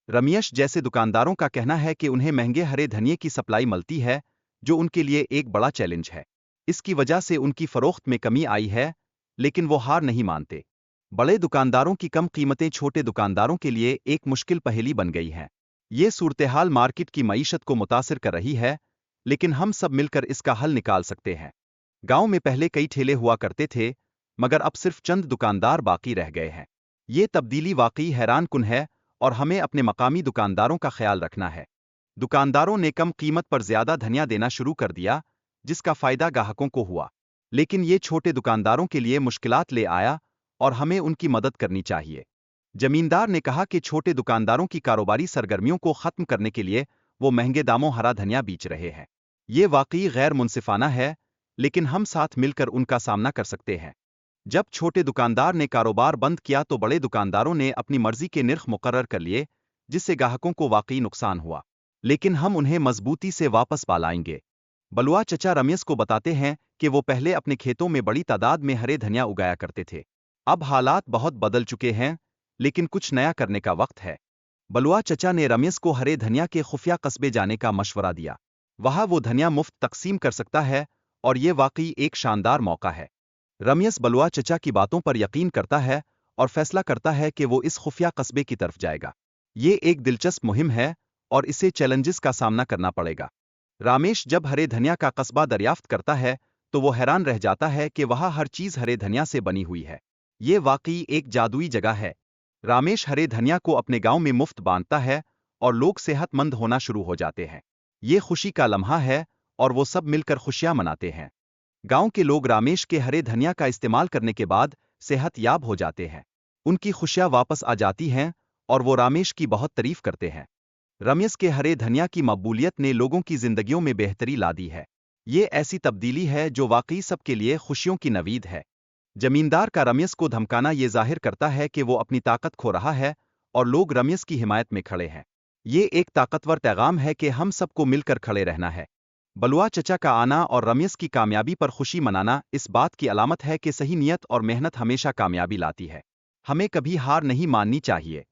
रमेश जैसे दुकानदारों का कहना है कि उन्हें महंगे हरे धनिये की सप्लाई मिलती है, जो उनके लिए एक बड़ा चैलेंज है। इसकी वजह से उनकी फरोख्त में कमी आई है, लेकिन वो हार नहीं मानते। बड़े दुकानदारों की कम कीमतें छोटे दुकानदारों के लिए एक मुश्किल पहेली बन गई हैं। ये सूरत-ए-हाल मार्केट की मईशत को मुतासिर कर रही है, लेकिन हम सब मिलकर इसका हल निकाल सकते हैं। गांव में पहले कई ठेले हुआ करते थे, मगर अब सिर्फ चंद दुकानदार बाकी रह गए हैं। ये तब्दीली वाकई हैरानकुन है और हमें अपने मकामी दुकानदारों का ख्याल रखना है। दुकानदारों ने कम कीमत पर ज्यादा धनिया देना शुरू कर दिया, जिसका फायदा ग्राहकों को हुआ। लेकिन ये छोटे दुकानदारों के लिए मुश्किलात ले आया और हमें उनकी मदद करनी चाहिए। जमींदार ने कहा कि छोटे दुकानदारों की कारोबारी सरगर्मियों को खत्म करने के लिए वो महंगे दामों हरा धनिया बेच रहे हैं। ये वाकई गैर मुनसिफाना है, लेकिन हम साथ मिलकर उनका सामना कर सकते हैं। जब छोटे दुकानदार ने कारोबार बंद किया तो बड़े दुकानदारों ने अपनी मर्जी के निर्ख मुकर्रर कर लिए, जिससे ग्राहकों को वाकई नुकसान हुआ। लेकिन हम उन्हें मजबूती से वापस पालाएंगे। बलुआ चचा रमेश को बताते हैं कि वो पहले अपने खेतों में बड़ी तादाद में हरे धनिया उगाया करते थे। अब हालात बहुत बदल चुके हैं, लेकिन कुछ नया करने का वक्त है। बलुआ चचा ने रमेश को हरे धनिया के खुफिया कस्बे जाने का मशवरा दिया। वहां वो धनिया मुफ्त तकसीम कर सकता है और ये वाकई एक शानदार मौका है। रमेश बलुआ चचा की बातों पर यकीन करता है और फैसला करता है कि वो इस खुफिया कस्बे की तरफ जाएगा। ये एक दिलचस्प मुहिम है और इसे चैलेंजेस का सामना करना पड़ेगा। रामेश जब हरे धनिया का कस्बा दरियाफ्त करता है तो वो हैरान रह जाता है कि वहाँ हर चीज हरे धनिया से बनी हुई है। ये वाकई एक जादुई जगह है। रामेश हरे धनिया को अपने गांव में मुफ्त बांटता है और लोग सेहतमंद होना शुरू हो जाते हैं। ये खुशी का लम्हा है और वो सब मिलकर खुशियां मनाते हैं। गांव के लोग रामेश के हरे धनिया का इस्तेमाल करने के बाद सेहतयाब हो जाते हैं। उनकी खुशियां वापस आ जाती हैं और वो रामेश की बहुत तारीफ करते हैं। रमेश के हरे धनिया की मकबूलियत ने लोगों की जिंदगियों में बेहतरी ला दी है। ये ऐसी तब्दीली है जो वाकई सबके लिए खुशियों की नवीद है। जमींदार का रमेश को धमकाना ये जाहिर करता है कि वो अपनी ताकत खो रहा है और लोग रमेश की हिमायत में खड़े हैं। ये एक ताकतवर पैगाम है कि हम सबको मिलकर खड़े रहना है। बलुआ चचा का आना और रमेश की कामयाबी पर खुशी मनाना इस बात की अलामत है कि सही नियत और मेहनत हमेशा कामयाबी लाती है। हमें कभी हार नहीं माननी चाहिए।